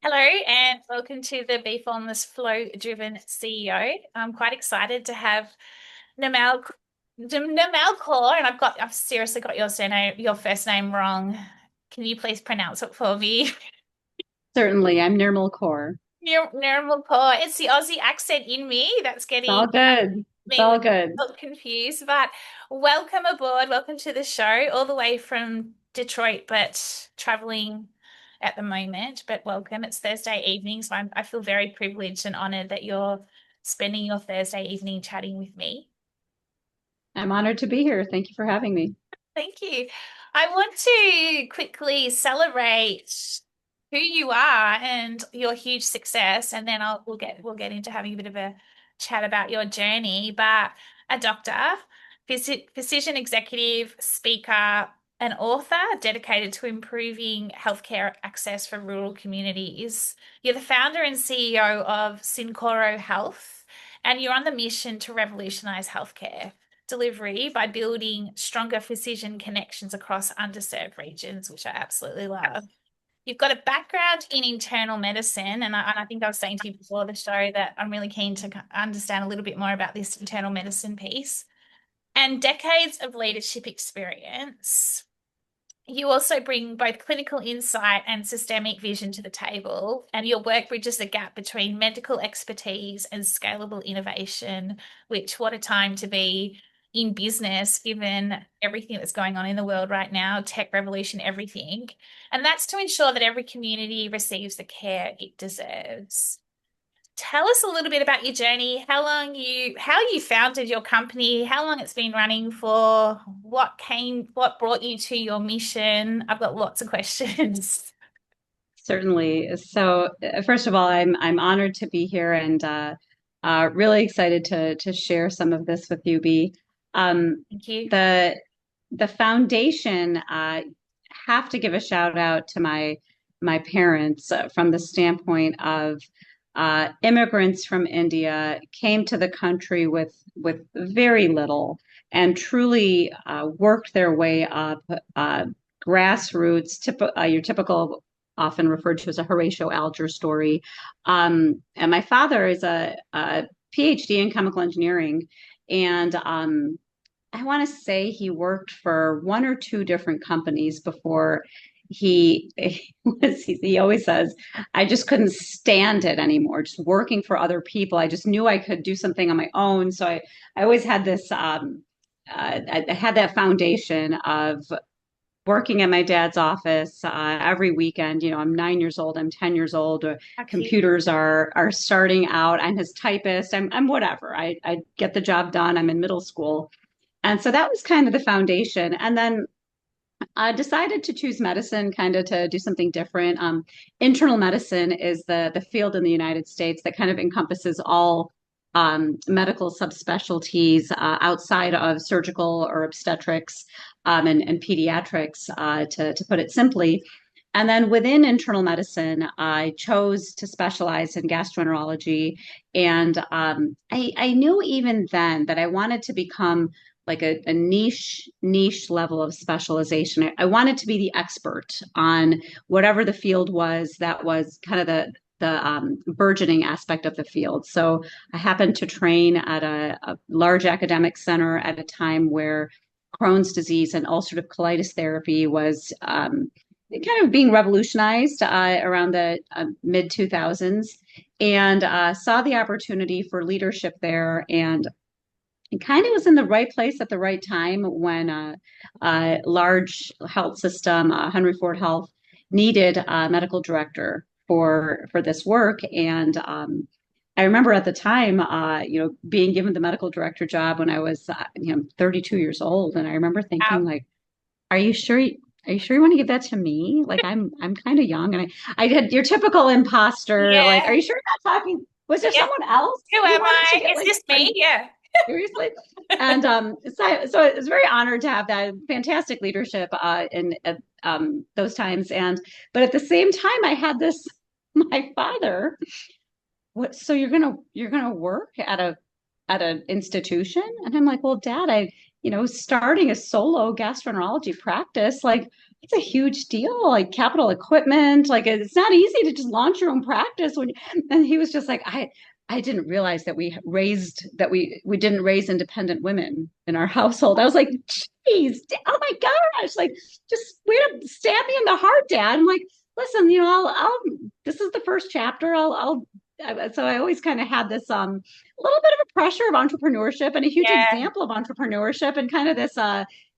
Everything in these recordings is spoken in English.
Hello and welcome to the Bee Formless Flow Driven CEO. I'm quite excited to have Nirmal Kaur, and I've seriously got your first name wrong. Can you please pronounce it for me? Certainly, I'm Nirmal Kaur. Nirmal Kaur. It's the Aussie accent in me that's It's getting all good. It's me a all good. little confused. But welcome aboard. Welcome to the show, all the way from Detroit, but traveling at the moment. But welcome. It's Thursday evening, so I feel very privileged and honored that you're spending your Thursday evening chatting with me. I'm honored to be here. Thank you for having me. Thank you. I want to quickly celebrate who you are and your huge success, and then we'll get into having a bit of a chat about your journey. But a doctor, physician executive, speaker, an author dedicated to improving healthcare access for rural communities. You're the founder and CEO of Syncoro Health, and you're on the mission to revolutionize healthcare delivery by building stronger physician connections across underserved regions, which I absolutely love. You've got a background in internal medicine, and I think I was saying to you before the show that I'm really keen to understand a little bit more about this internal medicine piece and decades of leadership experience. You also bring both clinical insight and systemic vision to the table, and your work bridges the gap between medical expertise and scalable innovation, which, what a time to be in business given everything that's going on in the world right now, tech revolution, everything. And that's to ensure that every community receives the care it deserves. Tell us a little bit about your journey, how you founded your company, how long it's been running for, what brought you to your mission. I've got lots of questions. Certainly. First of all, I'm honored to be here and really excited to share some of this with you, Bee. Thank you. The the foundation, have to give a shout out to my parents from the standpoint of immigrants from India came to the country with very little and truly worked their way up, grassroots, your typical, often referred to as a Horatio Alger story. And my father is a PhD in chemical engineering, and I want to say he worked for one or two different companies before he always says, I just couldn't stand it anymore, just working for other people. I just knew I could do something on my own. I always had this, I had that foundation of working at my dad's office every weekend. You know, I'm 9 years old, I'm 10 years old. How cute. Computers are starting out. I'm his typist. I'm whatever. I get the job done. I'm in middle school. And so that was kind of the foundation. And then I decided to choose medicine kind of to do something different. Internal medicine is the field in the United States that kind of encompasses all medical subspecialties outside of surgical or obstetrics and pediatrics, to put it simply. And then within internal medicine, I chose to specialize in gastroenterology. And I knew even then that I wanted to become like a niche level of specialization. I wanted to be the expert on whatever the field was that was kind of the burgeoning aspect of the field. So I happened to train at a large academic center at a time where Crohn's disease and ulcerative colitis therapy was kind of being revolutionized around the mid 2000s, and saw the opportunity for leadership there, and it kind of was in the right place at the right time when a large health system, Henry Ford Health, needed a medical director for this work. And I remember at the time, being given the medical director job when I was, 32 years old, and I remember thinking, Wow. like, "Are you sure? Are you sure you want to give that to me? Like, I'm kind of young, and I did your typical imposter. Like, are Yeah. you sure you're not talking? Was there Yeah. someone else Who you am wanted to I? get? Is Like, this are me? you Yeah. seriously?" And so I was very honored to have that fantastic leadership in those times. And but at the same time, I had this my father. What? So you're gonna work at an institution? And I'm like, well, Dad, starting a solo gastroenterology practice, like, it's a huge deal, like capital equipment. Like it's not easy to just launch your own practice when, and he was just like, I didn't realize that we didn't raise independent women in our household. I was like, geez, oh my gosh, like just way to stab me in the heart, Dad. I'm like, listen, I'll this is the first chapter. So I always kind of had this little bit of a pressure of entrepreneurship and a huge Yeah. example of entrepreneurship and kind of this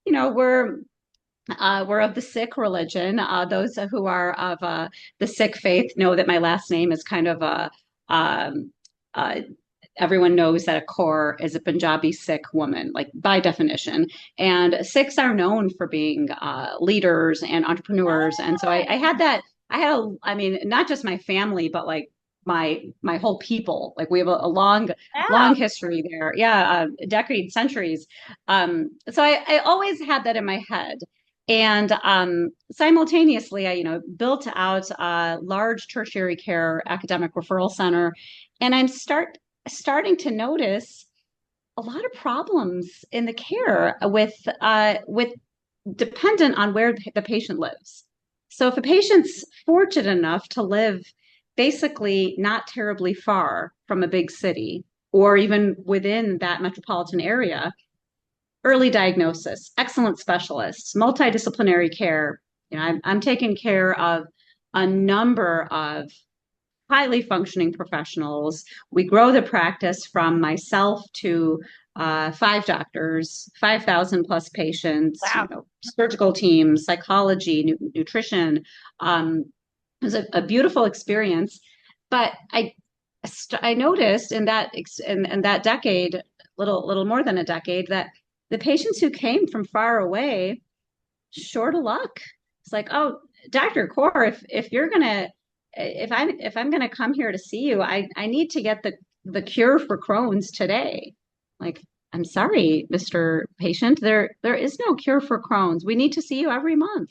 you know, we're of the Sikh religion. Those who are of the Sikh faith know that my last name is kind of a. Um, uh, Everyone knows that a Kaur is a Punjabi Sikh woman, like by definition. And Sikhs are known for being leaders and entrepreneurs. And so I Oh, had that. I mean, not just my family, but like my whole people. Like we have a long wow. history there. Yeah, decades, centuries. So I always had that in my head. And simultaneously, I, built out a large tertiary care academic referral center, and starting to notice a lot of problems in the care with dependent on where the patient lives. So if a patient's fortunate enough to live basically not terribly far from a big city or even within that metropolitan area, early diagnosis, excellent specialists, multidisciplinary care. I'm taking care of a number of highly functioning professionals. We grow the practice from myself to five doctors, 5,000 plus patients, Wow. surgical teams, psychology, nutrition. It was a beautiful experience. But I noticed in that decade, little more than a decade, that the patients who came from far away, short of luck. It's like, oh, Dr. Kaur, if I'm gonna come here to see you, I need to get the cure for Crohn's today. Like, I'm sorry, Mr. Patient, there is no cure for Crohn's. We need to see you every month.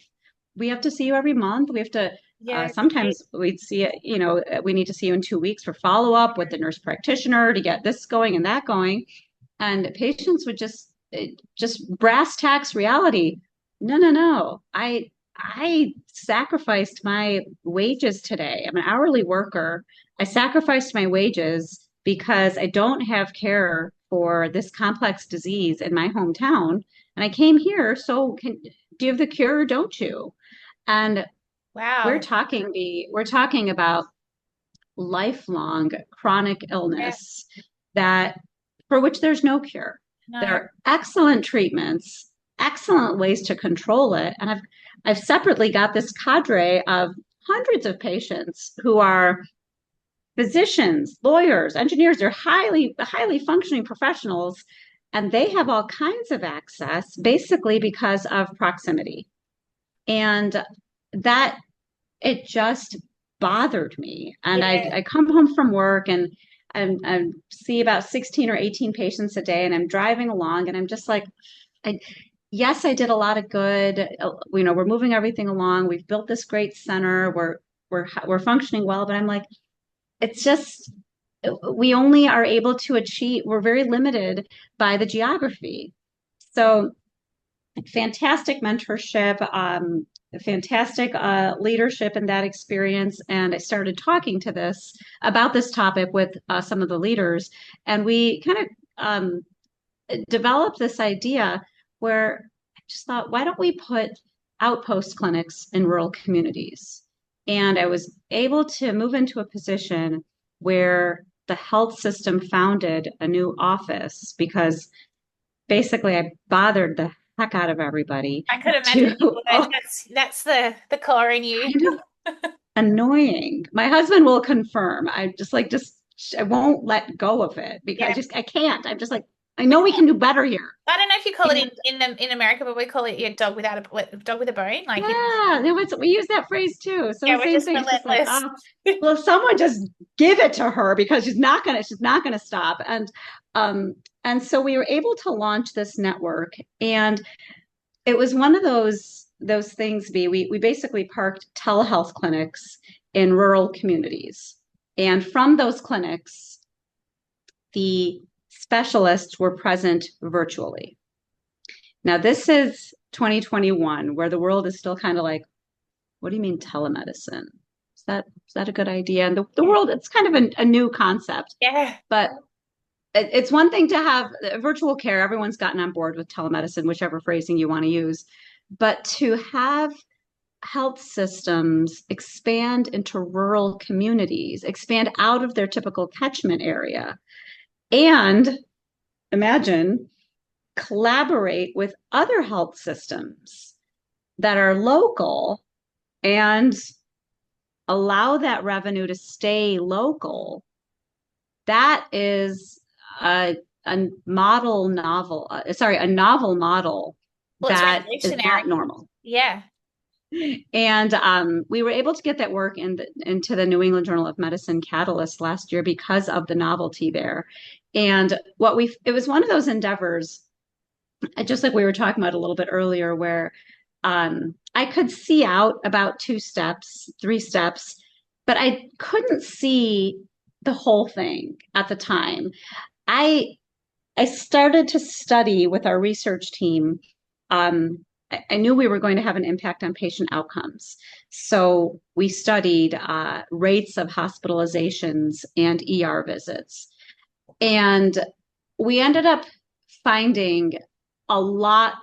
We have to see you every month. We have to Yeah, great. sometimes we'd see it, we need to see you in 2 weeks for follow-up with the nurse practitioner to get this going and that going. And patients would just brass tacks reality. No, no, no. I sacrificed my wages today. I'm an hourly worker. I sacrificed my wages because I don't have care for this complex disease in my hometown. And I came here, so do you have the cure or don't you? And Wow. we're talking about lifelong chronic Yeah. illness that for which there's no cure. There No. are excellent treatments, excellent ways to control it, and I've separately got this cadre of hundreds of patients who are physicians, lawyers, engineers. They're highly functioning professionals, and they have all kinds of access basically because of proximity. And that it just bothered me. And Yeah. I come home from work and I see about 16 or 18 patients a day, and I'm driving along and I'm just like, I, yes, I did a lot of good. We're moving everything along. We've built this great center. We're functioning well, but I'm like, it's just we only are able to achieve, we're very limited by the geography. So fantastic mentorship, fantastic leadership in that experience. And I started talking to this about this topic with some of the leaders, and we kind of developed this idea where I just thought, why don't we put outpost clinics in rural communities? And I was able to move into a position where the health system founded a new office because basically I bothered the heck out of everybody I could imagine to you would. oh, That's the core in you. kind of annoying. My husband will confirm. I just I won't let go of it because Yeah. I can't. I'm just like, I We know we call, can do better here. I don't know if you call it And in America, but we call it your dog without a dog with a bone. Like you just yeah, we use that phrase too. So yeah, the we're same just thing. It's just like, relentless. oh, well, if someone just give it to her because she's not gonna stop. And so we were able to launch this network, and it was one of those things. We basically parked telehealth clinics in rural communities, and from those clinics, the specialists were present virtually. Now, this is 2021, where the world is still kind of like, what do you mean telemedicine? Is that a good idea? And the Yeah. world, it's kind of a new concept, Yeah. but it's one thing to have virtual care. Everyone's gotten on board with telemedicine, whichever phrasing you want to use. But to have health systems expand into rural communities, expand out of their typical catchment area, and imagine collaborate with other health systems that are local and allow that revenue to stay local. That is a model novel, a novel model Well, it's that is revolutionary. not normal. Yeah. And we were able to get that work into the New England Journal of Medicine Catalyst last year because of the novelty there. And it was one of those endeavors, just like we were talking about a little bit earlier, where I could see out about 2 steps, 3 steps, but I couldn't see the whole thing at the time. I I started to study with our research team. I knew we were going to have an impact on patient outcomes. So we studied rates of hospitalizations and ER visits. And we ended up finding a lot,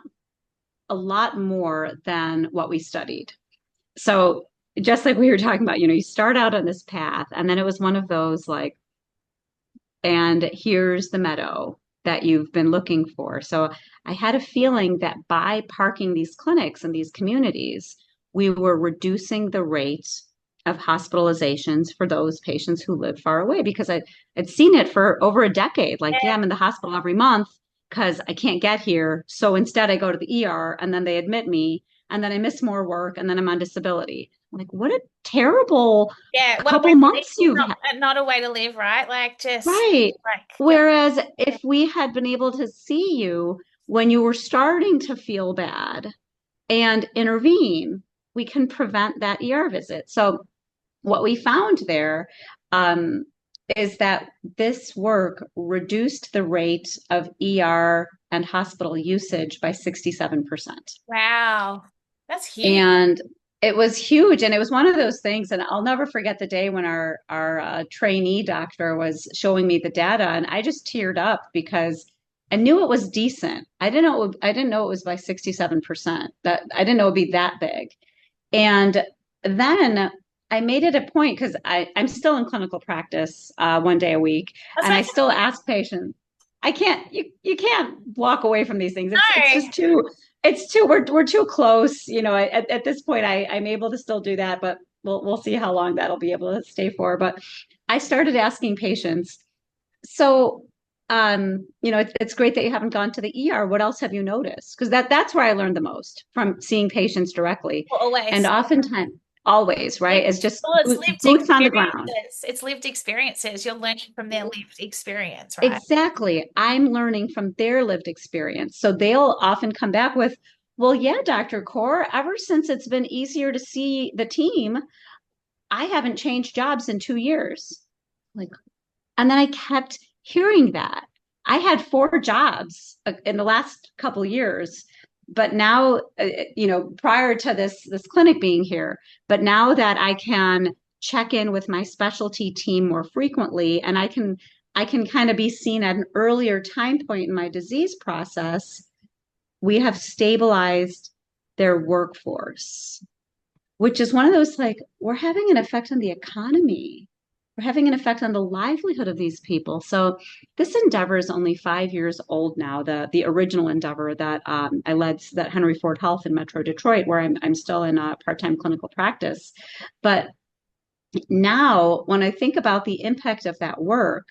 a lot more than what we studied. So just like we were talking about, you start out on this path, and then it was one of those like, and here's the meadow that you've been looking for. So I had a feeling that by parking these clinics in these communities, we were reducing the rate of hospitalizations for those patients who live far away because I'd seen it for over a decade. Like, yeah, I'm in the hospital every month because I can't get here. So instead, I go to the ER and then they admit me and then I miss more work and then I'm on disability. I'm like, what a terrible Yeah. What a way couple to live. months you've Not, had. not a way to live, right? Like just Right. like yeah. Whereas if we had been able to see you when you were starting to feel bad and intervene, we can prevent that ER visit. So what we found there um, is that this work reduced the rate of ER and hospital usage by 67%. Wow. That's huge. And it was huge. And it was one of those things. And I'll never forget the day when our trainee doctor was showing me the data. And I just teared up because I knew it was decent. I didn't know it was by 67%. That I didn't know it'd be that big. And then I made it a point because I'm still in clinical practice 1 day a week, That's and my I still ask patients. I can't. You can't walk away from these things. It's no. just too. It's too. We're too close. At this point, I'm able to still do that, but we'll see how long that'll be able to stay for. But I started asking patients. So, it's great that you haven't gone to the ER. What else have you noticed? Because that's where I learned the most from seeing patients directly. And Always. oftentimes, always, right? It's just Well, it's lived boots on the ground. experiences. It's lived experiences. You're learning from their lived experience, right? Exactly. I'm learning from their lived experience. So they'll often come back with, well, yeah, Dr. Kaur, ever since it's been easier to see the team, I haven't changed jobs in 2 years. Like, and then I kept hearing that. I had 4 jobs in the last couple years, but now, prior to this clinic being here, but now that I can check in with my specialty team more frequently, and I can kind of be seen at an earlier time point in my disease process, we have stabilized their workforce, which is one of those like, we're having an effect on the economy. We're having an effect on the livelihood of these people. So this endeavor is only 5 years old now. The original endeavor that I led, that Henry Ford Health in Metro Detroit, where I'm still in a part-time clinical practice. But now, when I think about the impact of that work,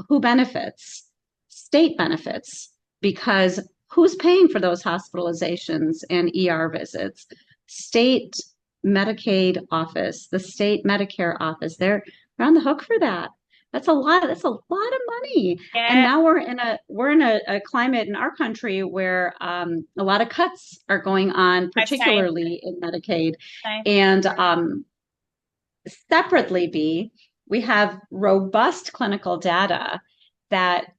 who benefits? State benefits because who's paying for those hospitalizations and ER visits? State Medicaid office, the state Medicare office, they're on the hook for that. That's a lot of money. And Yeah. now we're in a climate in our country where a lot of cuts are going on, Same. particularly in Medicaid. Same. And separately, B, we have robust clinical data that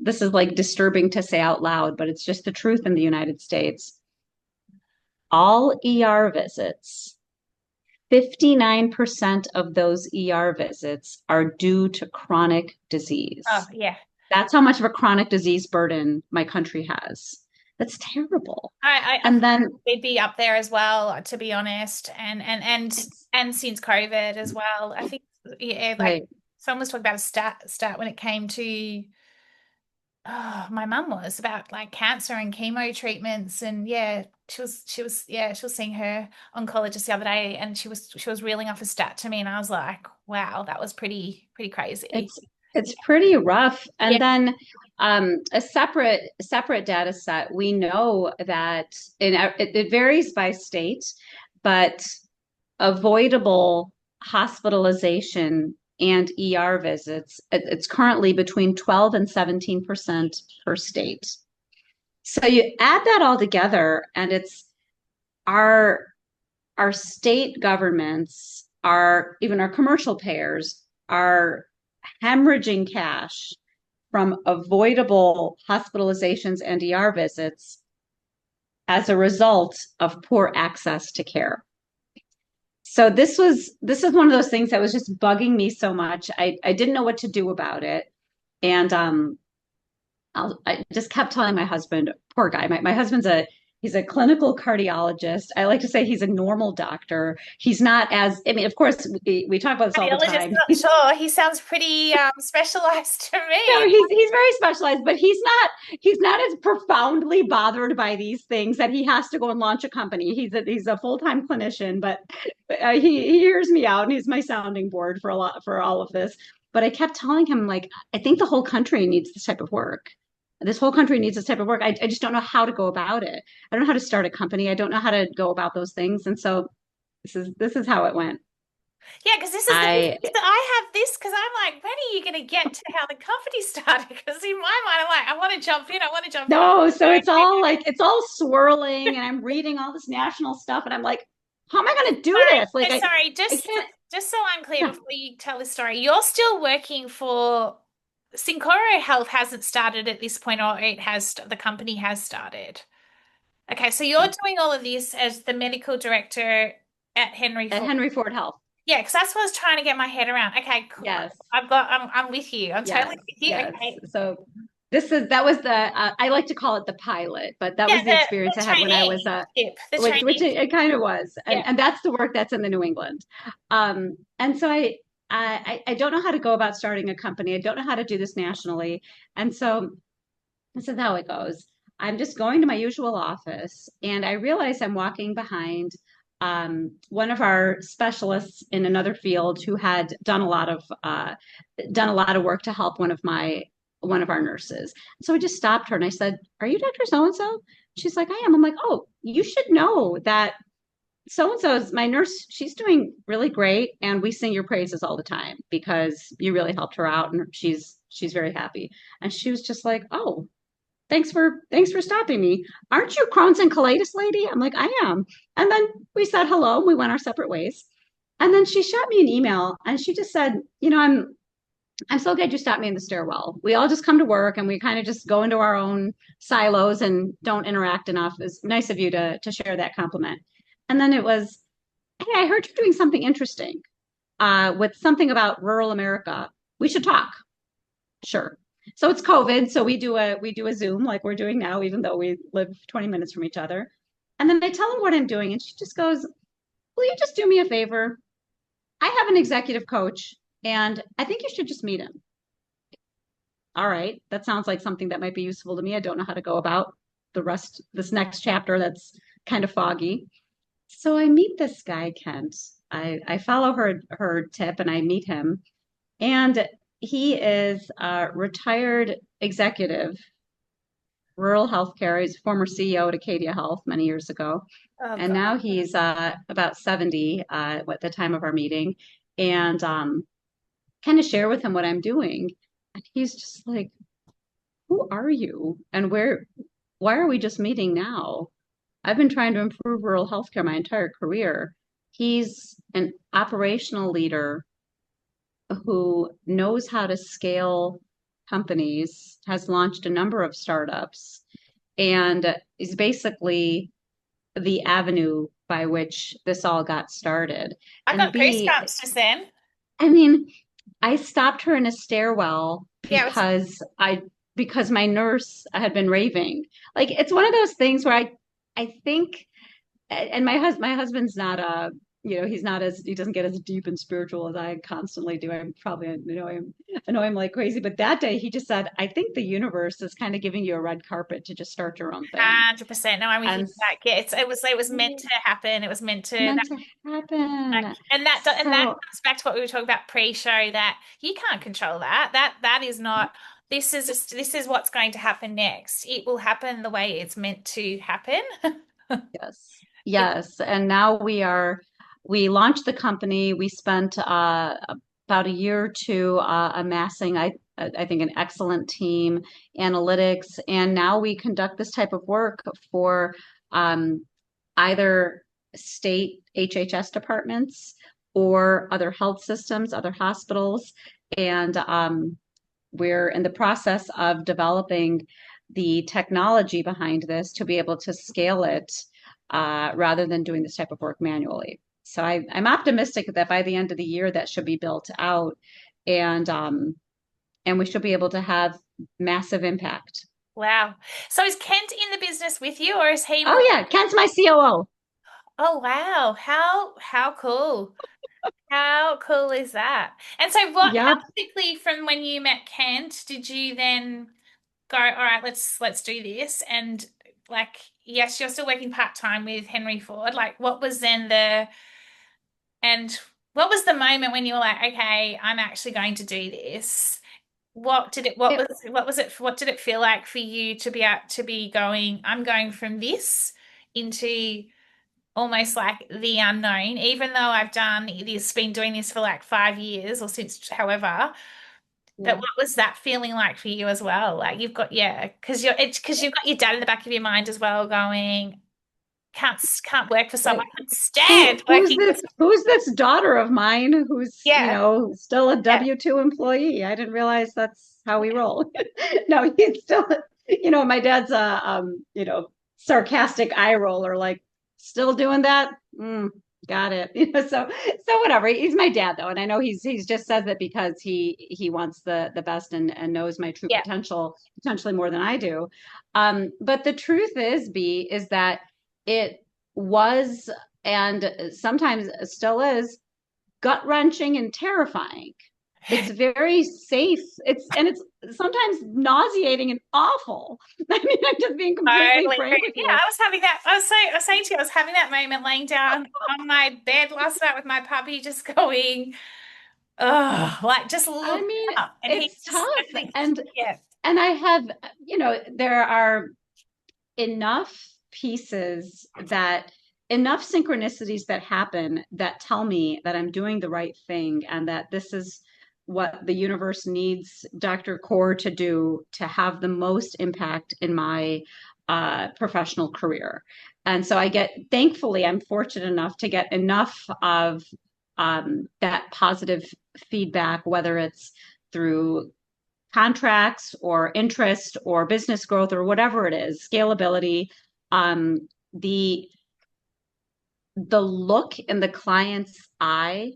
this is like disturbing to say out loud, but it's just the truth in the United States. All ER visits, 59% of those ER visits are due to chronic Oh, disease. yeah. That's how much of a chronic disease burden my country has. That's terrible. I And then we'd be up there as well, to be honest, it's and since COVID as well. I think, yeah, like right. someone was talking about a stat when it came to, oh, my mum was about like cancer and chemo treatments, and yeah, she was seeing her oncologist the other day, and she was reeling off a stat to me, and I was like, wow, that was pretty crazy. It's it's pretty rough. Yeah. And then a separate data set, we know that it varies by state, but avoidable hospitalization and ER visits, it's currently between 12 and 17% per state. So you add that all together, and it's our our state governments, our even our commercial payers are hemorrhaging cash from avoidable hospitalizations and ER visits as a result of poor access to care. So this is one of those things that was just bugging me so much. I didn't know what to do about it. And I just kept telling my husband, poor guy, my husband's he's a clinical cardiologist. I like to say he's a normal doctor. He's not as, I mean, of course, we talk about this all the Cardiologist, time. not sure. He sounds pretty specialized to No, me. he's very specialized, but he's not as profoundly bothered by these things that he has to go and launch a company. He's a full-time clinician, but he hears me out and he's my sounding board for all of this. But I kept telling him, like, I think the whole country needs this type of work. This whole country needs this type of work. I just don't know how to go about it. I don't know how to start a company. I don't know how to go about those things. And so this is how it went. Yeah, because this is the I thing that I have this because I'm like, when are you going to get to how the company started? Because in my mind, I'm like, I want to jump in. I want to jump in. No, so it's all swirling, and I'm reading all this national stuff, and I'm like, how am I going to do Sorry, this? Like, sorry. I can't. Just so I'm clear Yeah, before you tell the story, you're still working for Syncoro Health hasn't started at this point, or it has. The company has started. Okay, so you're doing all of this as the medical director at Henry at Ford. Henry Ford Health. Yeah, because that's what I was trying to get my head around. Okay, cool. Yes, I'm with you. I'm totally yes, with you. yes. Okay. So that was the I like to call it the pilot, but that Yeah, was the experience I had when I was the which trainee. it kind of was, Yeah. and that's the work that's in the New England. And so I don't know how to go about starting a company. I don't know how to do this nationally, and so this is how it goes. I'm just going to my usual office, and I realize I'm walking behind one of our specialists in another field who had done a lot of work to help one of our nurses. So I just stopped her and I said, "Are you Dr. So and so?" She's like, "I am." I'm like, "Oh, you should know that so and so is my nurse. She's doing really great, and we sing your praises all the time because you really helped her out, and she's very happy." And she was just like, "Oh, thanks for stopping me. Aren't you Crohn's and colitis lady?" I'm like, "I am." And then we said hello and we went our separate ways. And then she shot me an email and she just said, I'm so glad you stopped me in the stairwell. We all just come to work and we kind of just go into our own silos and don't interact enough. It's nice of you to share that compliment. And then it was, "Hey, I heard you're doing something interesting with something about rural America. We should talk." Sure. So it's COVID, so we do a Zoom like we're doing now, even though we live 20 minutes from each other. And then I tell her what I'm doing, and she just goes, "Will you just do me a favor? I have an executive coach, and I think you should just meet him." All right, that sounds like something that might be useful to me. I don't know how to go about this next chapter that's kind of foggy. So I meet this guy, Kent. I follow her tip and I meet him. And he is a retired executive, rural healthcare. He's a former CEO at Acadia Health many years ago. Oh And God. now he's about 70 at the time of our meeting. And kind of share with him what I'm doing. And he's just like, "Who are you? And why are we just meeting now? I've been trying to improve rural healthcare my entire career." He's an operational leader who knows how to scale companies, has launched a number of startups, and is basically the avenue by which this all got started. I And got B, goosebumps just then. I mean, I stopped her in a stairwell Yeah, it's because my nurse had been raving. Like it's one of those things where I think, and my husband's not he's not as, he doesn't get as deep and spiritual as I constantly do. I'm probably annoy him like crazy, but that day he just said, I think the universe is kind of giving you a red carpet to just start your own thing. 100%. No, I'm with you. And Like, yeah, it was meant to so happen. It was meant to meant that, to like, happen. and that So comes back to what we were talking about pre-show, that you can't control that. That is not. This is what's going to happen next. It will happen the way it's meant to happen. yes. It, Yes. And now we launched the company. We spent about a year or two amassing, I think, an excellent team, analytics, and now we conduct this type of work for um, either state HHS departments or other health systems, other hospitals. And we're in the process of developing the technology behind this to be able to scale it rather than doing this type of work manually. So I'm optimistic that by the end of the year that should be built out, and and we should be able to have massive impact. wow. So is Kent in the business with you, or is he more? Oh yeah, Kent's my COO. Oh wow. How cool. How cool is that? And so how Yep. quickly from when you met Kent did you then go, all right, let's do this? And like, yes, you're still working part-time with Henry Ford. Like, and what was the moment when you were like, okay, I'm actually going to do this? It, What did it feel like for you to be out to be going, I'm going from this into almost like the unknown, even though been doing this for like 5 years or since however, but yeah. what was that feeling like for you as well? Like you've got, yeah, because you've got your dad in the back of your mind as well going, can't work for someone, Like I can't stand working for who's this daughter of mine who's, yeah, still a yeah, W-2 employee? I didn't realize that's how we roll. No, he's still, my dad's a sarcastic eye roller, like still doing that. Got it. So whatever. He's my dad though, and I know he's just says it because he wants the best and knows my true yeah. potential potentially more than I do. But the truth is that it was, and sometimes still is, gut wrenching and terrifying. It's very safe. It's sometimes nauseating and awful. I mean, I'm just being completely Totally frank agree. with Yeah, you. I was having that. I was saying to you, I was having that moment laying down on my bed last night with my puppy, just going, oh, like just I look mean, up. And he's it's just, tough. and he, And yeah, and I have, there are enough pieces that enough synchronicities that happen that tell me that I'm doing the right thing and that this is what the universe needs Dr. Kaur to do to have the most impact in my professional career. And so thankfully, I'm fortunate enough to get enough of that positive feedback, whether it's through contracts or interest or business growth or whatever it is, scalability, um, the the look in the client's eye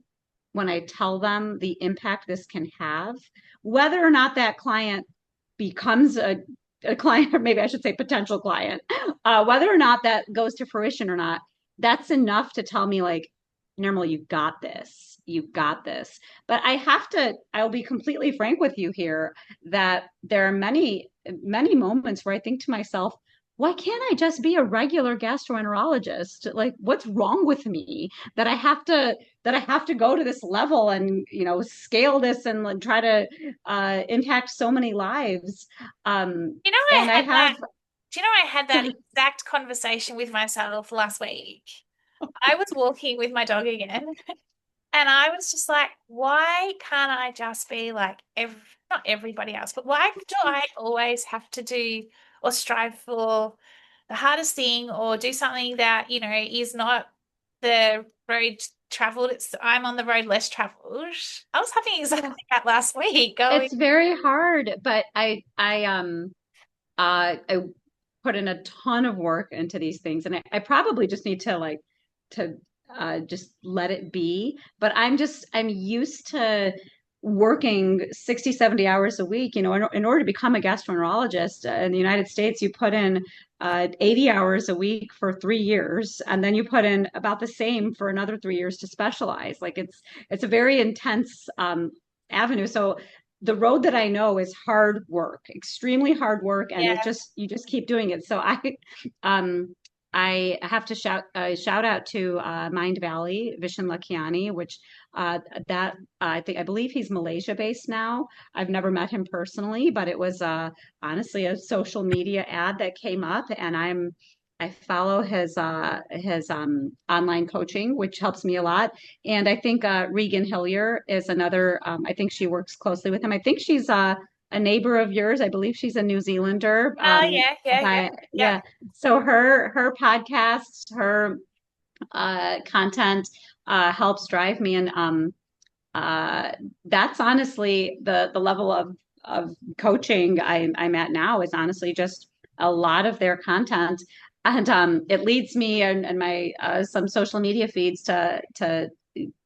when I tell them the impact this can have, whether or not that client becomes a client, or maybe I should say potential client, whether or not that goes to fruition or not, that's enough to tell me like, Nirmal, you got this. You got this. But I'll be completely frank with you here that there are many, many moments where I think to myself, why can't I just be a regular gastroenterologist? Like, what's wrong with me that I have to go to this level and scale this and like, try to impact so many lives. you know, I And I had that. have Do you know I had that exact conversation with myself last week? I was walking with my dog again, and I was just like, why can't I just be like not everybody else, but why do I always have to do or strive for the hardest thing or do something that, is not the road traveled. I'm on the road less traveled. I was having exactly that last week going, It's very hard, but I put in a ton of work into these things, and I probably just need to to just let it be. But I'm used to working 60, 70 hours a week. In order to become a gastroenterologist in the United States, you put in 80 hours a week for 3 years, and then you put in about the same for another 3 years to specialize. Like it's a very intense avenue. So the road that I know is hard work, extremely hard work, and it yeah, just you just keep doing it. So um, I have to shout out to Mind Valley, Vishen Lakiani, which that I believe he's Malaysia based now. I've never met him personally, but it was honestly a social media ad that came up, and I follow his online coaching, which helps me a lot. And I think Regan Hillier is another. I think she works closely with him. I think she's a neighbor of yours. I believe she's a New Zealander. yeah, yeah, yeah, yeah, Yeah. So her podcasts, her content helps drive me, and uh, that's honestly the level of coaching I'm at now is honestly just a lot of their content. And it leads me and my some social media feeds to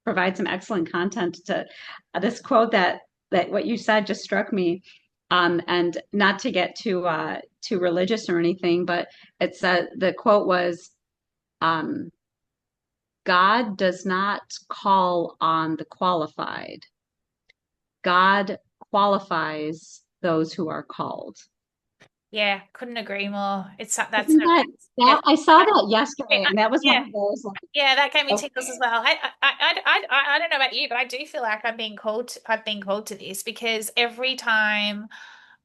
provide some excellent content to this quote that what you said just struck me. And not to get too religious or anything, but it's the quote was, um, God does not call on the qualified. God qualifies those who are called. yeah. Couldn't agree more. Isn't that, It, that I saw that yesterday, and that was one yeah, of those yeah, that gave me like, tingles as well. I don't know about you, but I do feel like I've been called to this because every time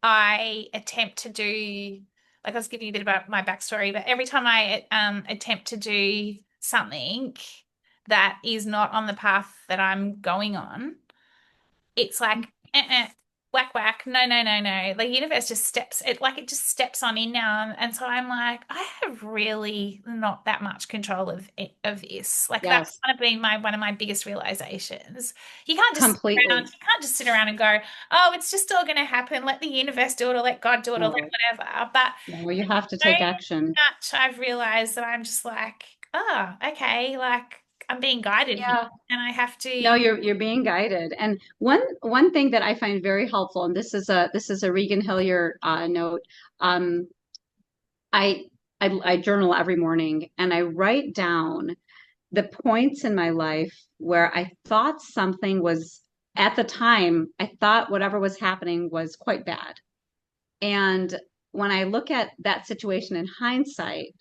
I attempt to do, like I was giving you a bit about my backstory, but every time I attempt to do something that is not on the path that I'm going on, it's like whack whack, no no no no, the universe just steps it, like it just steps on in now, and so I'm like, I have really not that much control of this. Like that's yes, kind of been my one of my biggest realizations. You can't just sit around, completely. you can't just sit around and go, oh, it's just all going to happen, let the universe do it or let God do it or let No, whatever. But no, you have to so take action. much I've realized that I'm just like, oh, okay, like I'm being guided here Yeah. and I have No, to. you're being guided. And one thing that I find very helpful, and this is a Regan Hillier note. Um, I, I journal every morning, and I write down the points in my life where I thought something was at the time. I thought whatever was happening was quite bad. And when I look at that situation in hindsight,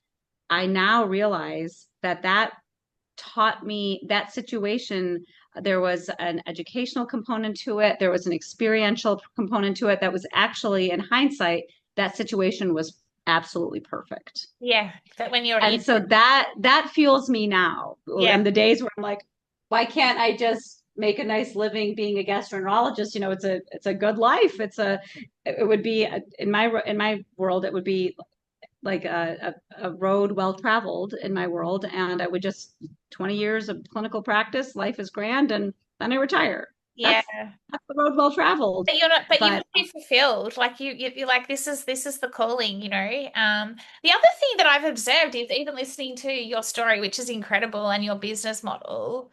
I now realize that taught me that situation. There was an educational component to it, there was an experiential component to it that was actually, in hindsight, that situation was absolutely perfect. Yeah, that when you're And in, so that fuels me now. yeah, And the days where I'm like, why can't I just make a nice living being a gastroenterologist? It's a good life. It would be in my world, it would be like a road well traveled in my world, and I would just 20 years of clinical practice, life is grand, and then I retire. yeah. That's the road well traveled. But you're not, but you But must be fulfilled. Like you're like, this is the calling, you know. The other thing that I've observed is even listening to your story, which is incredible, and your business model.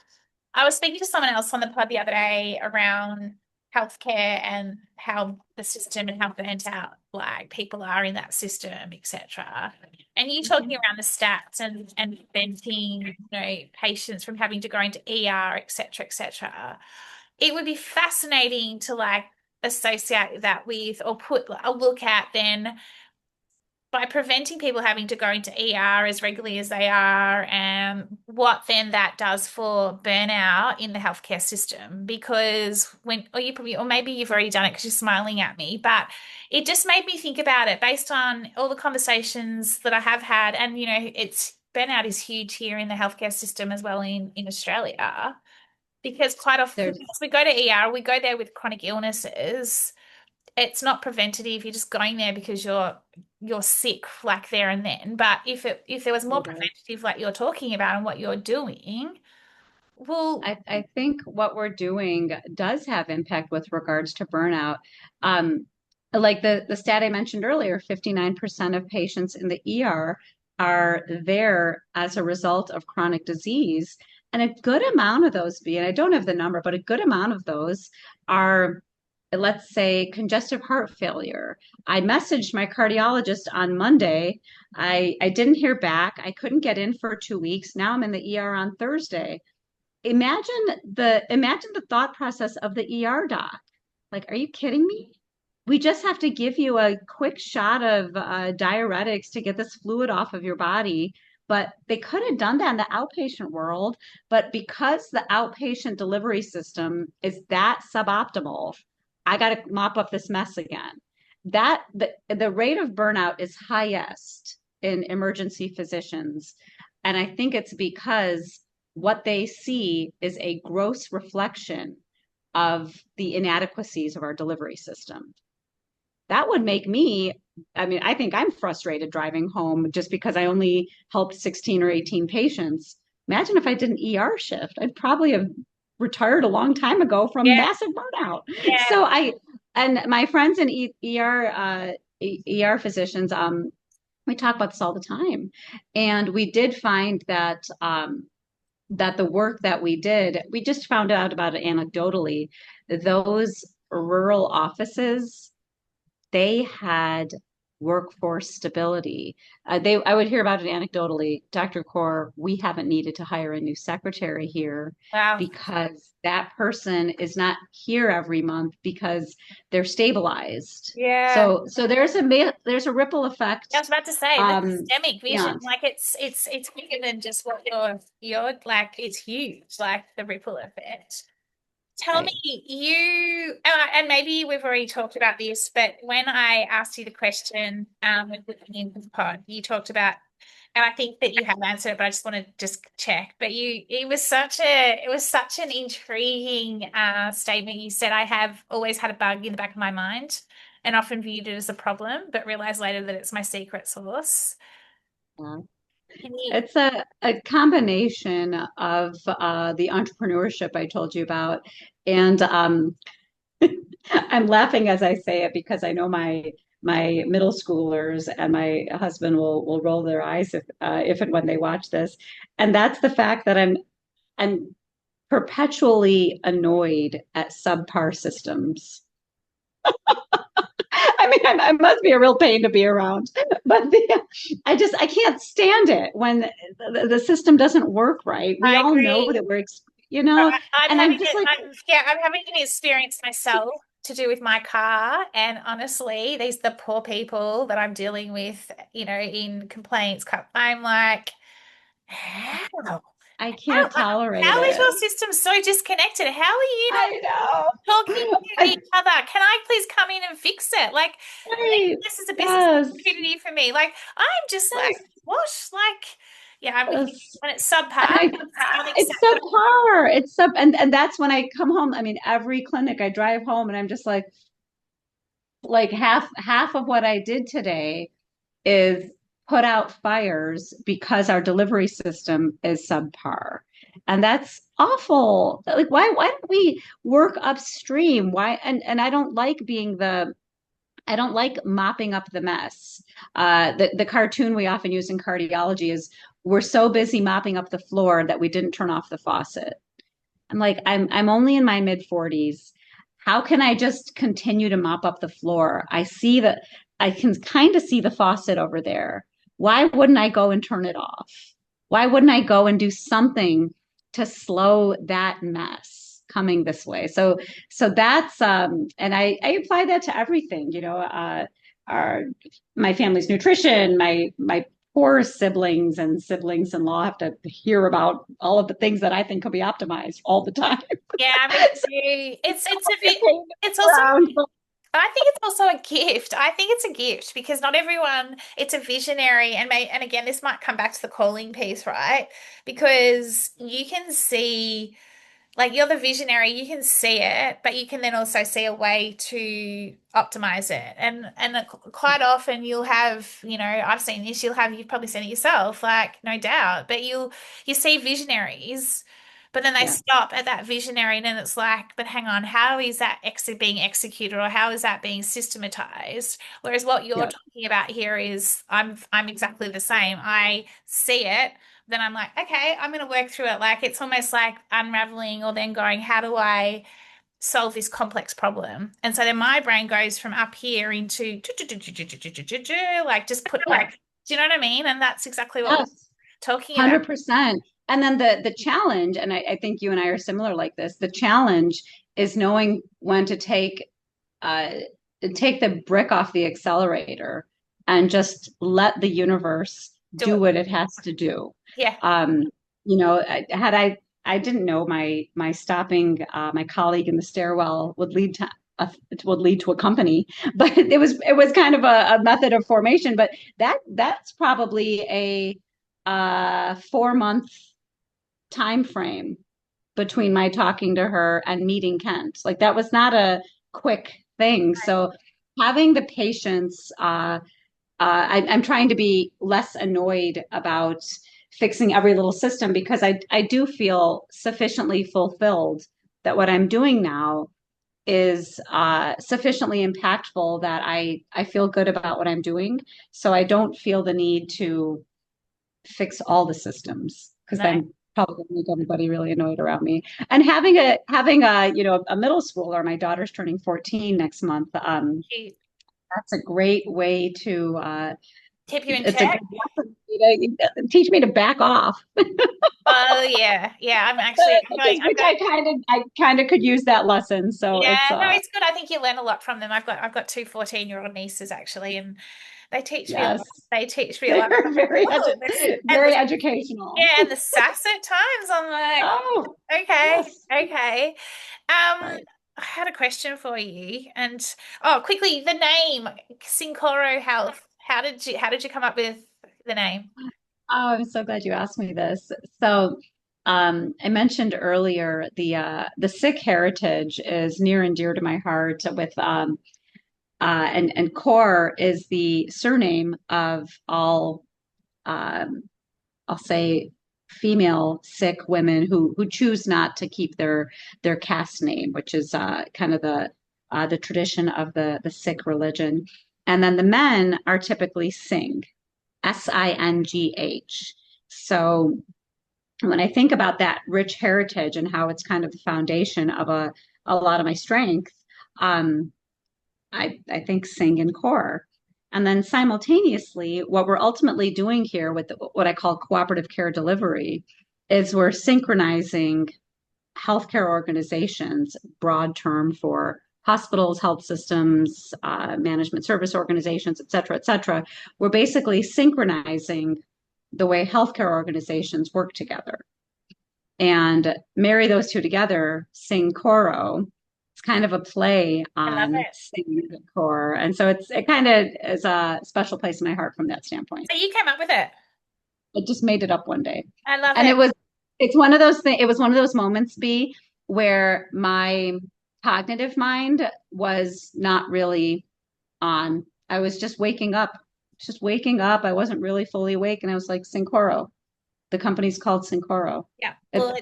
I was speaking to someone else on the pod the other day around healthcare and how the system and how burnt out like people are in that system, etc. And you talking around the stats and preventing, you know, patients from having to go into ER, etc., etc. It would be fascinating to like associate that with or put a look at then by preventing people having to go into ER as regularly as they are, and what then that does for burnout in the healthcare system. Because when, or you probably, or maybe you've already done it because you're smiling at me, but it just made me think about it based on all the conversations that I have had. And, you know, it's burnout is huge here in the healthcare system as well in Australia, because quite often there's as we go to ER, we go there with chronic illnesses. It's not preventative. You're just going there because you're sick like there and then. But if there was more yeah. preventative like you're talking about and what you're doing, Well, I think what we're doing does have impact with regards to burnout. Um, like the stat I mentioned earlier, 59% of patients in the ER are there as a result of chronic disease. And a good amount of those and I don't have the number, but a good amount of those are, let's say, congestive heart failure. I messaged my cardiologist on Monday. I didn't hear back. I couldn't get in for 2 weeks. Now I'm in the ER on Thursday. Imagine the thought process of the ER doc. Like, are you kidding me? We just have to give you a quick shot of diuretics to get this fluid off of your body. But they could have done that in the outpatient world. But because the outpatient delivery system is that suboptimal, I got to mop up this mess again. The rate of burnout is highest in emergency physicians. And I think it's because what they see is a gross reflection of the inadequacies of our delivery system. That would make me, I mean, I think I'm frustrated driving home just because I only helped 16 or 18 patients. Imagine if I did an ER shift. I'd probably have retired a long time ago from yeah, massive burnout. yeah. So and my friends in ER physicians, we talk about this all the time. And we did find that the work that we did, we just found out about it anecdotally. Those rural offices, they had workforce stability. I would hear about it anecdotally. Dr. Kaur, we haven't needed to hire a new secretary here Wow. because that person is not here every month because they're stabilized. Yeah. So there's a ripple I effect. was about to say the systemic vision, Yeah, like it's bigger than just what you're like. It's huge, like the ripple effect. Tell me, right. and maybe we've already talked about this, but when I asked you the question, when looking into the pod, you talked about, and I think that you have answered it, but I just want to just check. But it was such an intriguing statement. You said, I have always had a bug in the back of my mind and often viewed it as a problem, but realized later that it's my secret sauce. Yeah. Can you? It's a combination of the entrepreneurship I told you about. And I'm laughing as I say it because I know my middle schoolers and my husband will roll their eyes if and when they watch this. And that's the fact that I'm perpetually annoyed at subpar systems. I mean, I must be a real pain to be around, but I can't stand it when the system doesn't work right. We I all know agree. that I'm and having I'm just it. like, I'm having an experience myself to do with my car, and honestly, these the poor people that I'm dealing with, in complaints. I'm like, how? I How, can't tolerate how is your it. system so disconnected? How are you not I know. talking to I, each other? Can I please come in and fix it? Like, right. this is a business Yes. opportunity for me. Like, I'm just like, Yes. what? Like, yeah, I'm with you. Yes. When it's And subpar, it's it's unacceptable. subpar. And that's when I come home. I mean, every clinic I drive home and I'm just like half of what I did today is put out fires because our delivery system is subpar. And that's awful. Like why don't we work upstream? Why and I don't like mopping up the mess. The cartoon we often use in cardiology is we're so busy mopping up the floor that we didn't turn off the faucet. I'm only in my mid 40s. How can I just continue to mop up the floor? I can kind of see the faucet over there. Why wouldn't I go and turn it off? Why wouldn't I go and do something to slow that mess coming this way? So that's and I apply that to everything, our my family's nutrition, my poor siblings and siblings in law have to hear about all of the things that I think could be optimized all the time. Yeah, me too. It's a bit, it's also, Around. I think it's also a gift. I think it's a gift because not everyone, it's a visionary and again, this might come back to the calling piece, right? Because you can see, like you're the visionary, you can see it, but you can then also see a way to optimize it. And quite often you'll have, I've seen this, you've probably seen it yourself, like no doubt, but you see visionaries But then they Yeah. stop at that visionary, and then it's like, but hang on, how is that being executed, or how is that being systematized? Whereas what you're Yeah. talking about here is I'm exactly the same. I see it, then I'm like, okay, I'm going to work through it. Like it's almost like unraveling, or then going, how do I solve this complex problem? And so then my brain goes from up here into like just put like, do you know what I mean? And that's exactly what we're Yes. talking about. 100%. And then the challenge, and I think you and I are similar like this, the challenge is knowing when uh, to take the brick off the accelerator and just let the universe Do do it. what it has to do. Yeah. Um, you know, I didn't know my stopping my colleague in the stairwell a, would lead to a company, but it was kind of a method of formation. But that's probably a 4 month time frame between my talking to her and meeting Kent. Like that was not a quick thing. So having the patience, I'm trying to be less annoyed about fixing every little system because I do feel sufficiently fulfilled that what I'm doing now is sufficiently impactful that I feel good about what I'm doing. So I don't feel the need to fix all the systems because No. then probably gonna make everybody really annoyed around me. And having a a middle schooler, my daughter's turning 14 next month. Cute. That's a great way to Keep you in it's a check. good lesson for me to teach me to back off. Oh yeah. Yeah. I'm Which going. I kind of could use that lesson. So it's Yeah, no, it's good. I think you learn a lot from them. I've got two 14-year-old nieces actually, and they teach me a lot. yes. They teach me a They're lot. I'm like, whoa, and very educational. yeah, and the sass at times. I'm like, Oh, okay, yes. okay. I Right. had a question for you, and oh, quickly, the name Syncoro Health. How did you come up with the name? Oh, I'm so glad you asked me this. So, I mentioned earlier the Sikh heritage is near and dear to my heart. With and Kaur is the surname of all I'll say female Sikh women who choose not to keep their caste name, which is kind of the tradition of the Sikh religion. And then the men are typically Singh. Singh. So when I think about that rich heritage and how it's kind of the foundation of a lot of my strength, um, I think Sing and Core. And then simultaneously, what we're ultimately doing here with what I call cooperative care delivery is we're synchronizing healthcare organizations, broad term for hospitals, health systems, management service organizations, et cetera. We're basically synchronizing the way healthcare organizations work together and marry those two together, sing coro. It's kind of a play I love on it. singing the core. And so it kind of is a special place in my heart from that standpoint. So you came up with it. I just made it up one day. I love And it. it's one of those things, it was one of those moments, B, where my cognitive mind was not really on. I was just waking up. I wasn't really fully awake. And I was like, Syncoro. The company's called Syncoro. Yeah. Well,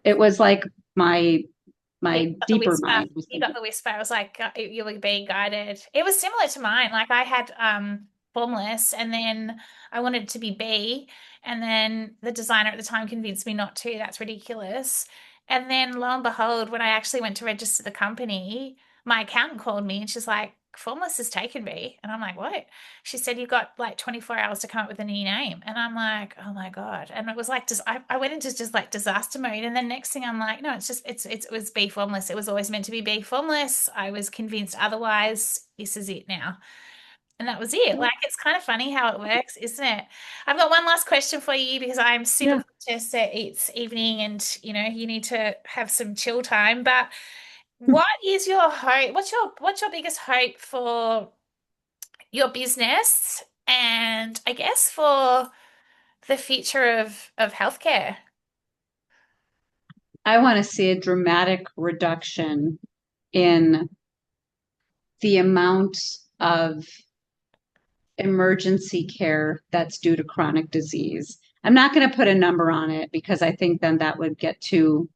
It was like my you my got the deeper whisper. mind was You got thinking, the whisper. I was like, you were being guided. It was similar to mine. Like I had Formless, and then I wanted to be Bee, and then the designer at the time convinced me not to. That's ridiculous. And then lo and behold, when I actually went to register the company, my accountant called me and she's like, Formless has taken me. And I'm like, what? She said, you've got like 24 hours to come up with a new name. And I'm like, oh my God. And it was like, just, I went into just like disaster mode. And then next thing I'm like, no, it was Bee Formless. It was always meant to be Bee Formless. I was convinced otherwise. This is it now. And that was it. Like, it's kind of funny how it works, isn't it? I've got one last question for you because I'm super yeah, conscious that it's evening and, you need to have some chill time. But what is your hope? What's your biggest hope for your business and I guess for the future of healthcare? I want to see a dramatic reduction in the amount of emergency care that's due to chronic disease. I'm not going to put a number on it because I think then that would get too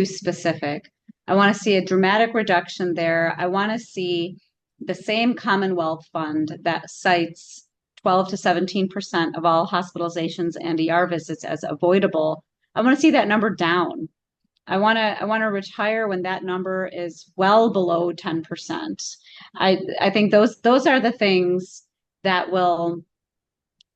specific. I want to see a dramatic reduction there. I want to see the same Commonwealth Fund that cites 12 to 17% of all hospitalizations and ER visits as avoidable. I want to see that number down. I want to retire when that number is well below 10%. I think those are the things that will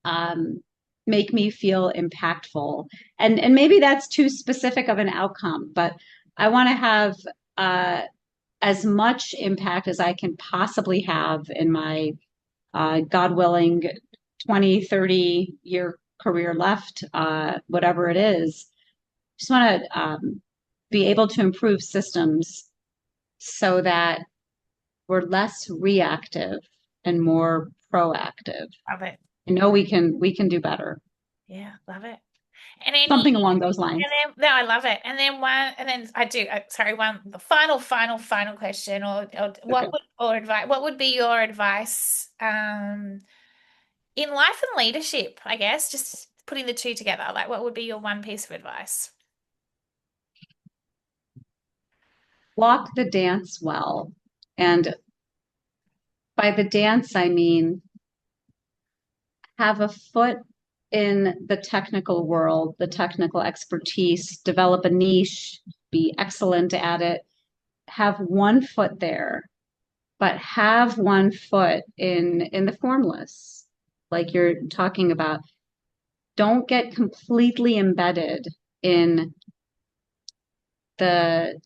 um, make me feel impactful. And maybe that's too specific of an outcome, but I want to have uh, as much impact as I can possibly have in my God willing 20, 30-year career left, whatever it is. Just want to be able to improve systems so that we're less reactive and more proactive. Love it. I know we can do better. Yeah, love it. And any, Something along those lines. and then, no, I love it. And then I do, sorry, the final question, or Okay. what would, or advice, what would be your advice, in life and leadership, I guess, just putting the two together, like what would be your one piece of advice? Walk the dance well. And by the dance, I mean have a foot in the technical world, the technical expertise, develop a niche, be excellent at it, have one foot there, but have one foot in the formless, like you're talking about. Don't get completely embedded in the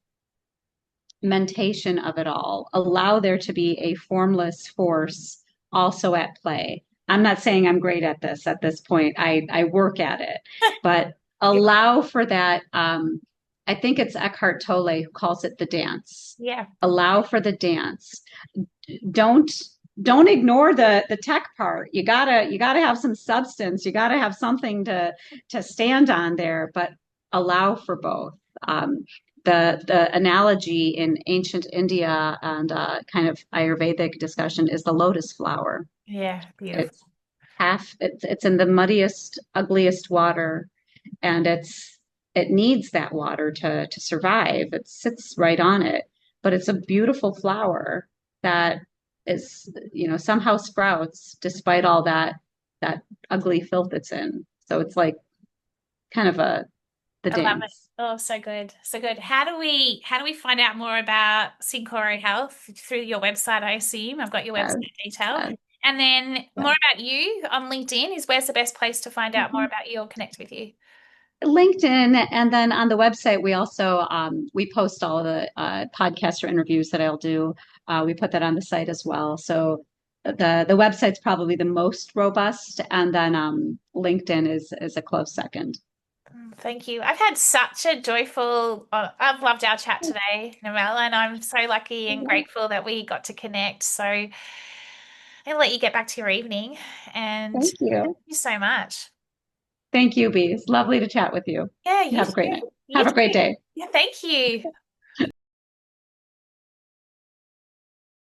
mentation of it all. Allow there to be a formless force also at play. I'm not saying I'm great at this at this point. I work at it, but Yeah. allow for that. I think it's Eckhart Tolle who calls it the dance. Yeah. Allow for the dance. Don't don't ignore the tech part. You gotta have some substance. You gotta have something to stand on there, but allow for both. Um, the analogy in ancient India and kind of Ayurvedic discussion is the lotus flower. Yeah. Beautiful. It's it's in the muddiest, ugliest water, and it needs that water to survive. It sits right on it, but it's a beautiful flower that is, somehow sprouts despite all that ugly filth it's in. So it's like kind of the I love it. dance. Oh, so good. So good. How do we find out more about Syncoro Health? Through your website, I assume. I've got your Uh, website detail. uh, And then uh, more about you on LinkedIn is where's the best place to find out more mhm. about you or connect with you? LinkedIn, and then on the website, we also we post all the podcaster interviews that I'll do. We put that on the site as well. So the website's probably the most robust, and then LinkedIn is a close second. Thank you. I've had such a I've loved our chat today, Narelle, and I'm so lucky and grateful that we got to connect. So I'll let you get back to your evening, and Thank thank you. you so much. Thank you, Bee. It's lovely to chat with you. Yeah, You you have a great too. night. You Have a great too. day. Yeah, thank you.